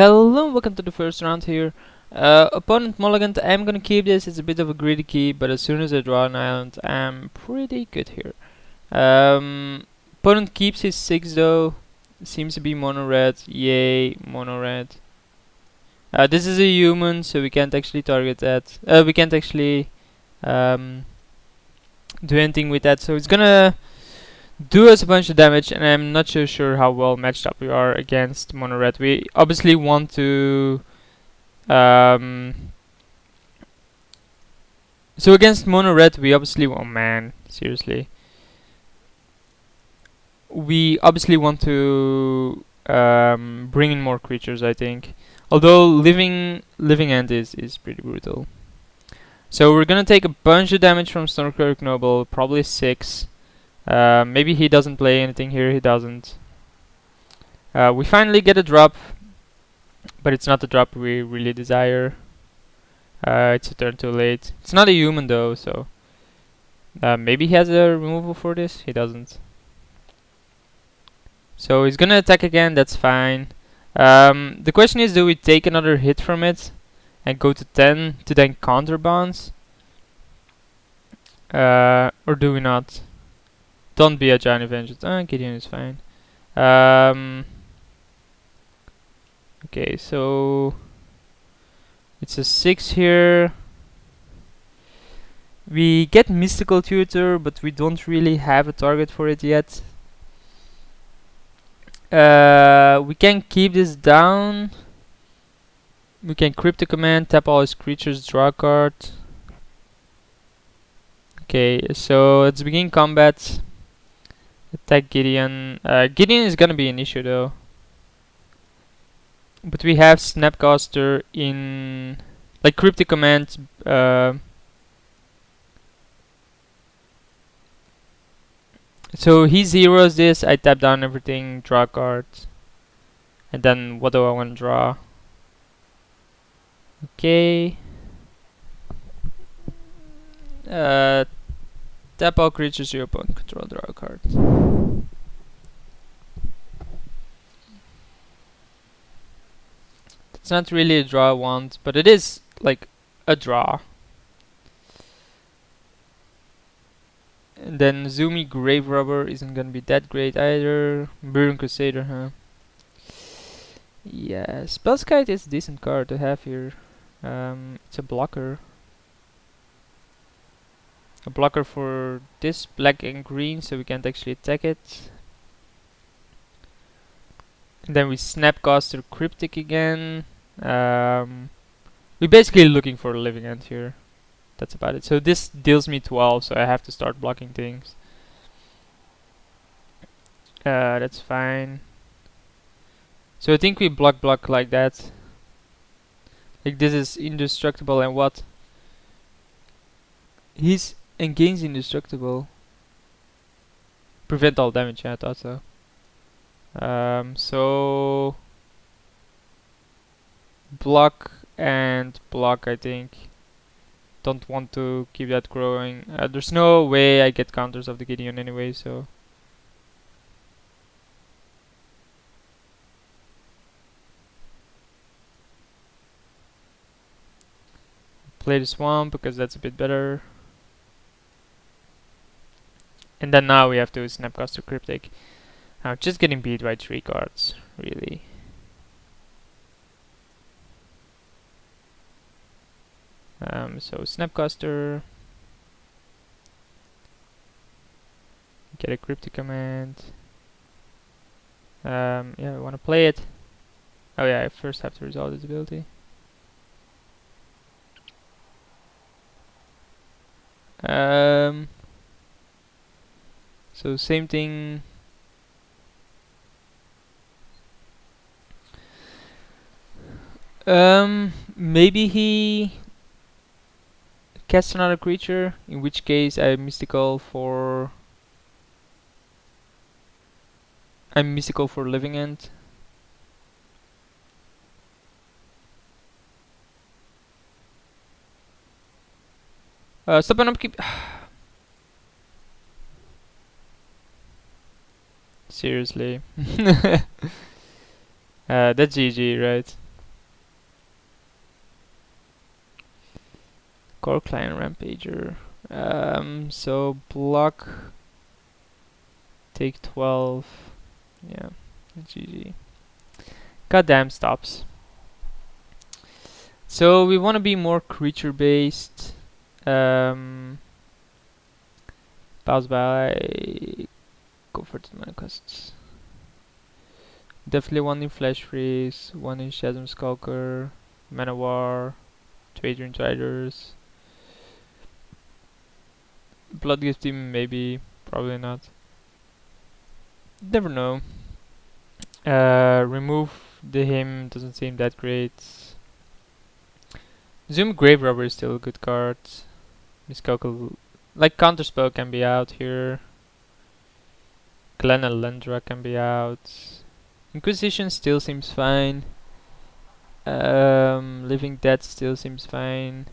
Hello, welcome to the first round here. Opponent mulligan, I'm gonna keep this. It's a bit of a greedy keep, but as soon as I draw an island, I'm pretty good here. Opponent keeps his 6 though. Seems to be mono red. Yay, mono red. This is a human, so we can't actually target that. We can't actually do anything with that. So it's gonna do us a bunch of damage, and I'm not so sure how well matched up we are against mono red. We obviously want to so against mono red we obviously oh man, seriously. We obviously want to bring in more creatures, I think. Although living end is pretty brutal. So we're gonna take a bunch of damage from Stormcloak Noble, probably 6. Maybe he doesn't play anything here, he doesn't. We finally get a drop, but it's not the drop we really desire. It's a turn too late. It's not a human though, so maybe he has a removal for this. He doesn't. So he's gonna attack again. That's fine. The question is, do we take another hit from it and go to 10 to then counterbalance, or do we not? Don't be a giant vengeance. Gideon is fine. Okay, so it's a 6 here. We get Mystical Tutor, but we don't really have a target for it yet. We can keep this down. We can Cryptic Command, tap all his creatures, draw a card. Okay, so let's begin combat. Attack Gideon. Gideon is gonna be an issue though. But we have Snapcaster in... like Cryptic Command. So he zeroes this, I tap down everything, draw cards. And then what do I want to draw? Okay. Tap all creatures your opponent control, draw a card. It's not really a draw I want, but it is like a draw. And then Zoomy Grave Robber isn't gonna be that great either. Burn Crusader, huh? Yeah, Spellskite is a decent card to have here. It's a blocker. A blocker for this black and green, so we can't actually attack it. And then we Snapcaster Cryptic again. We're basically looking for a living end here. That's about it. So this deals me 12, so I have to start blocking things. That's fine. So I think we block like that. Like this is indestructible, and what? He's against indestructible. Prevent all damage, yeah, I thought so. So block and block, I think. Don't want to keep that growing. There's no way I get counters of the Gideon anyway, so. Play the Swamp because that's a bit better. And then now we have to Snapcaster Cryptic. I'm just getting beat by 3 cards, really. So Snapcaster. Get a Cryptic Command. Yeah, I want to play it. Oh yeah, I first have to resolve this ability. So same thing. Maybe he casts another creature, in which case I'm mystical for living end. Stop and upkeep. Seriously. That's GG, right? Core Clan Rampager. So block, take 12. Yeah, GG. Goddamn stops. So we want to be more creature based. Pause by. Go for the mana costs. Definitely one in Flash Freeze, one in Shadow Skulker, Mana War, 2 Adrian Riders. Blood Gift Demon maybe, probably not. Never know. Remove the him doesn't seem that great. Zoom Grave Robber is still a good card. Miscalcul, like Counterspell can be out here. Glen Alendra can be out. Inquisition still seems fine. Living Dead still seems fine.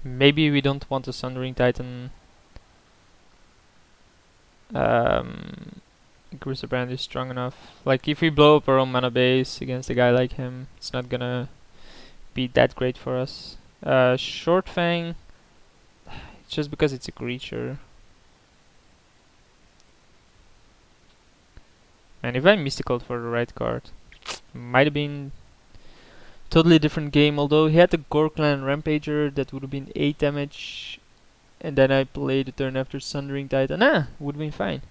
Maybe we don't want a Sundering Titan. Grissabrand is strong enough. Like if we blow up our own mana base against a guy like him, it's not gonna be that great for us. Short Fang, it's just because it's a creature. And if I mystical for the right card, might have been totally different game. Although he had the Gorklan Rampager, that would have been 8 damage, and then I played the turn after Sundering Titan. Would have been fine.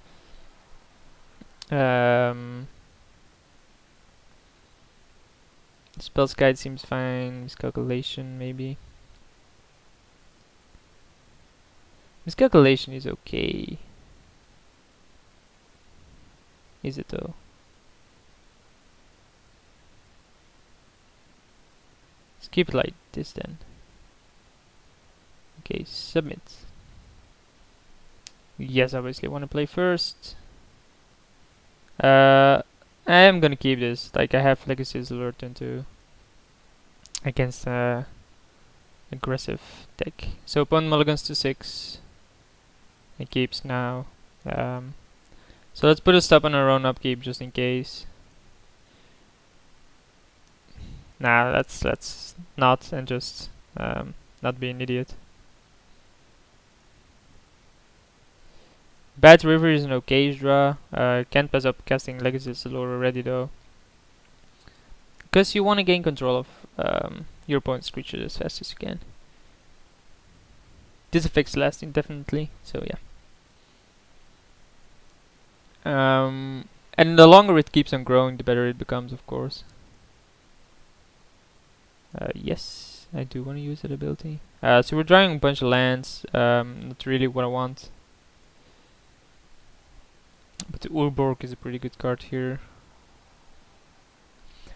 Spells Guide seems fine. Miscalculation maybe. Miscalculation is okay. Is it though? Let's keep it like this then. Okay, submit. Yes, obviously I want to play first. I am gonna keep this. Like I have Legacy's Alert into against aggressive deck. So opponent mulligans to 6. It keeps now. So let's put a stop on our own upkeep just in case. Nah, let's not and just not be an idiot. Bad River is an okay draw. Can't pass up casting Legacy's Allure already though. Because you want to gain control of your opponent's creature as fast as you can. This affects last indefinitely, so yeah. And the longer it keeps on growing, the better it becomes, of course. Yes, I do want to use that ability. So we're drawing a bunch of lands. Not really what I want. But the Urborg is a pretty good card here.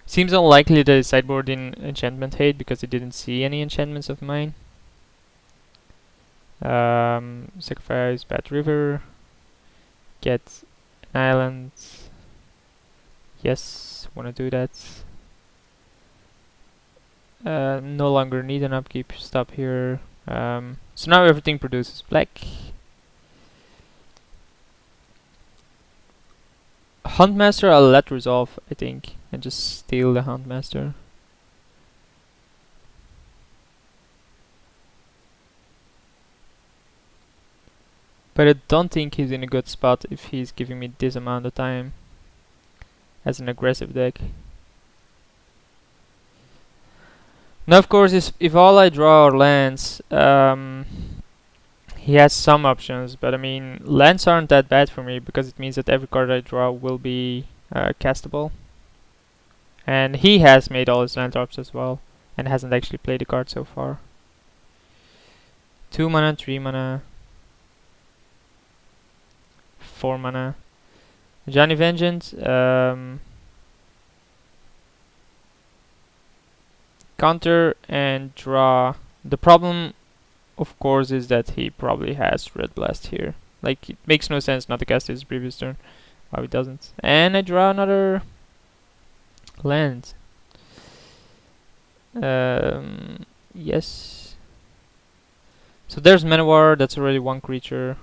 Seems unlikely that I sideboard in Enchantment Hate because I didn't see any enchantments of mine. Sacrifice Bad River. Get an island. Yes, wanna do that. No longer need an upkeep. Stop here. So now everything produces black. Huntmaster I'll let resolve, I think, and just steal the Huntmaster. But I don't think he's in a good spot if he's giving me this amount of time as an aggressive deck. Now of course if all I draw are lands, he has some options, but I mean lands aren't that bad for me because it means that every card I draw will be castable. And he has made all his land drops as well and hasn't actually played the card so far. 2 mana, 3 mana, 4 mana. Johnny Vengeance, counter and draw. The problem, of course, is that he probably has Red Blast here. Like, it makes no sense not to cast his previous turn. Why he doesn't. And I draw another land. Yes. So there's Manowar, that's already one creature,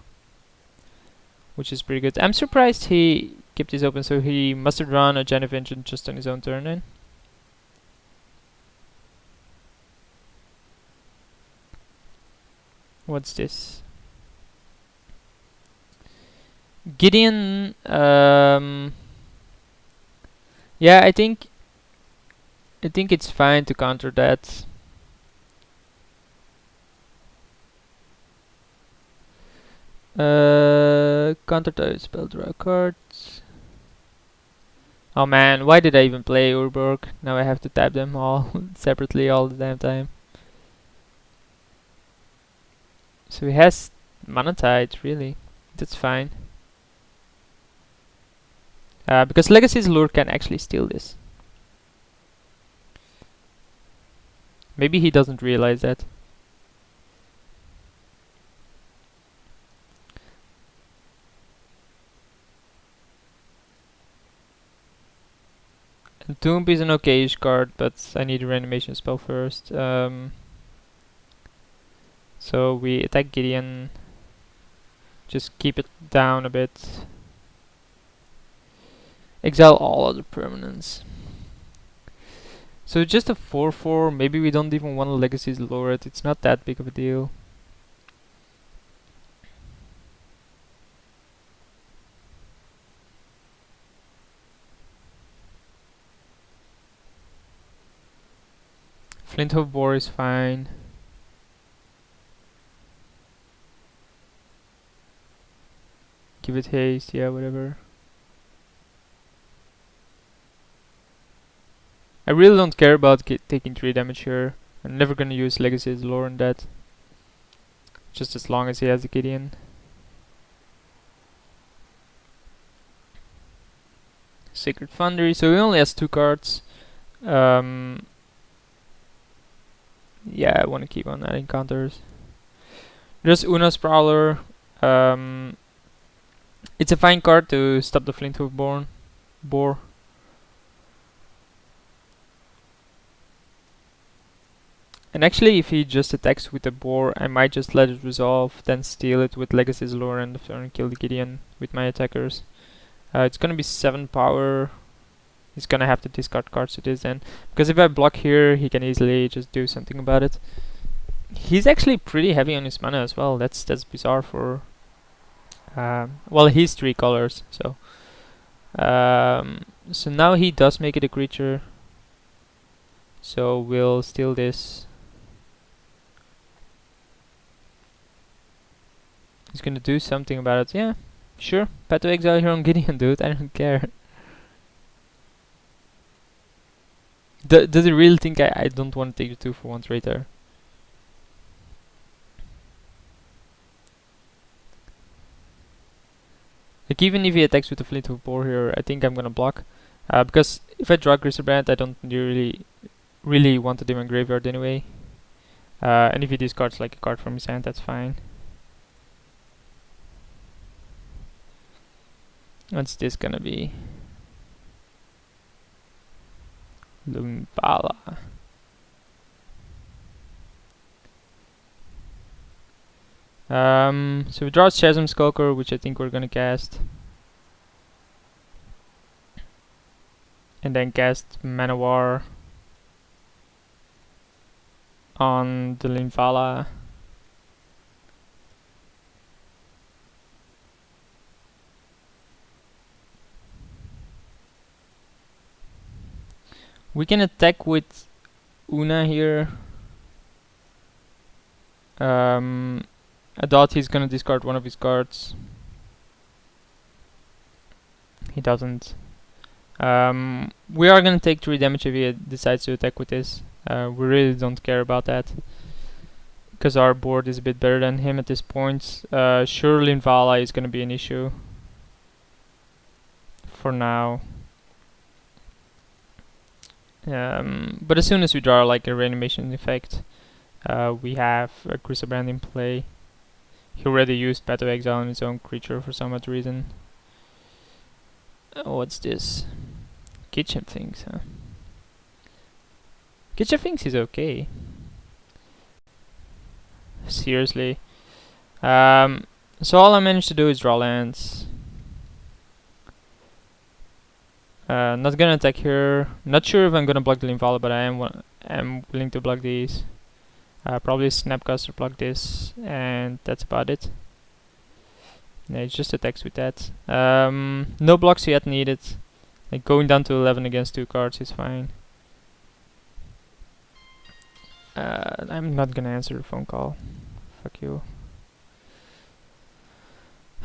which is pretty good. I'm surprised he kept this open, so he must have drawn a Johnny Vengeance just on his own turn then. What's this? Gideon. Yeah, I think it's fine to counter that. Counter to spell draw cards. Oh man, why did I even play Urborg? Now I have to tap them all separately all the damn time. So he has Mana Tide, really. That's fine. Because Legacy's Lure can actually steal this. Maybe he doesn't realize that. And Tomb is an okayish card, but I need a reanimation spell first. So we attack Gideon. Just keep it down a bit. Exile all other permanents. So just a 4/4. Maybe we don't even want to Legacy's Lure it. It's not that big of a deal. Flinthoof Boar is fine. Give it haste, yeah, whatever. I really don't care about taking 3 damage here. I'm never gonna use Legacy's Lore on that. Just as long as he has a Gideon. Sacred Foundry, so he only has 2 cards. Yeah, I want to keep on adding counters. There's Una's Prowler. It's a fine card to stop the Flinthoof Boar. And actually, if he just attacks with the Boar, I might just let it resolve, then steal it with Legacy's Lore and turn kill the Gideon with my attackers. It's gonna be 7 power. He's gonna have to discard cards to this then. Because if I block here, he can easily just do something about it. He's actually pretty heavy on his mana as well. That's bizarre for... well, he's 3 colors, so... so now he does make it a creature. So we'll steal this. He's gonna do something about it. Yeah, sure. Path to Exile here on Gideon, dude. I don't care. Does he really think I don't want to take the 2-for-1 traitor? Like, even if he attacks with the Fleetwood Boar here, I think I'm gonna block. Because if I draw Griselbrand, I don't really want the Demon Graveyard anyway. And if he discards like a card from his hand, that's fine. What's this gonna be? Lumbala. So we draw Chasm Skulker, which I think we're gonna cast. And then cast Manowar on the Linvala. We can attack with Una here. I thought he's gonna discard one of his cards. He doesn't. We are gonna take 3 damage if he decides to attack with this. We really don't care about that, because our board is a bit better than him at this point. Sure, Linvala is gonna be an issue for now. But as soon as we draw like a reanimation effect, we have a Griselbrand in play. He already used Path to Exile on his own creature for some odd reason. What's this? Kitchen Things, huh? Kitchen Things is okay. Seriously. So all I managed to do is draw lands. Not gonna attack here. Not sure if I'm gonna block the Linvala, but I am willing to block these. Probably Snapcaster, block this, and that's about it. Yeah, it just attacks with that. No blocks yet needed. Like going down to 11 against 2 cards is fine. I'm not gonna answer the phone call. Fuck you.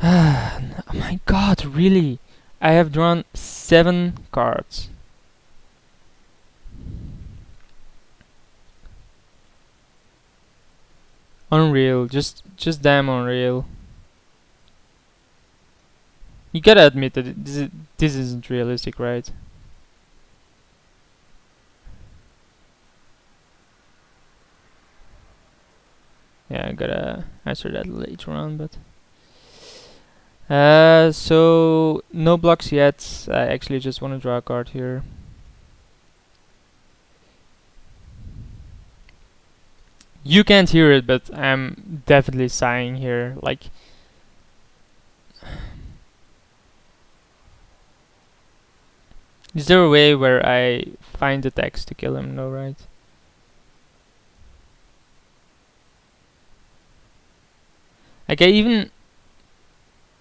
Oh my god, really? I have drawn 7 cards. Unreal, just damn unreal. You gotta admit that this isn't realistic, right? Yeah, I gotta answer that later on, but so no blocks yet. I actually just want to draw a card here. You can't hear it, but I'm definitely sighing here. Like, is there a way where I find the text to kill him? No, right? Like, I even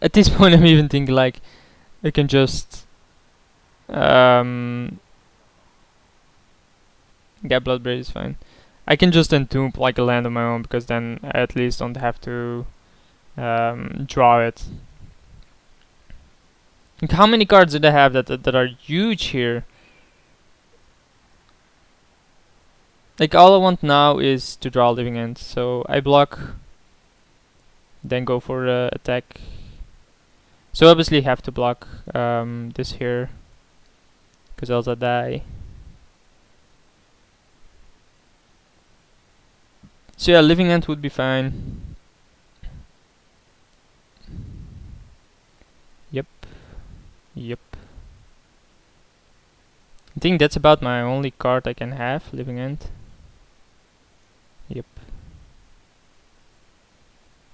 at this point I'm even thinking like I can just yeah, Bloodbraid is fine. I can just entomb like a land of my own, because then I at least don't have to draw it. Like, how many cards did I have that are huge here? Like, all I want now is to draw Living End, so I block, then go for the attack. So obviously have to block this here, because else I die. So yeah, Living End would be fine. Yep. I think that's about my only card I can have, Living End. Yep.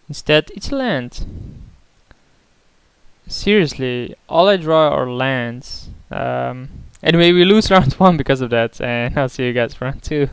Instead, it's a land. Seriously, all I draw are lands. Anyway, we lose round 1 because of that, and I'll see you guys for round 2.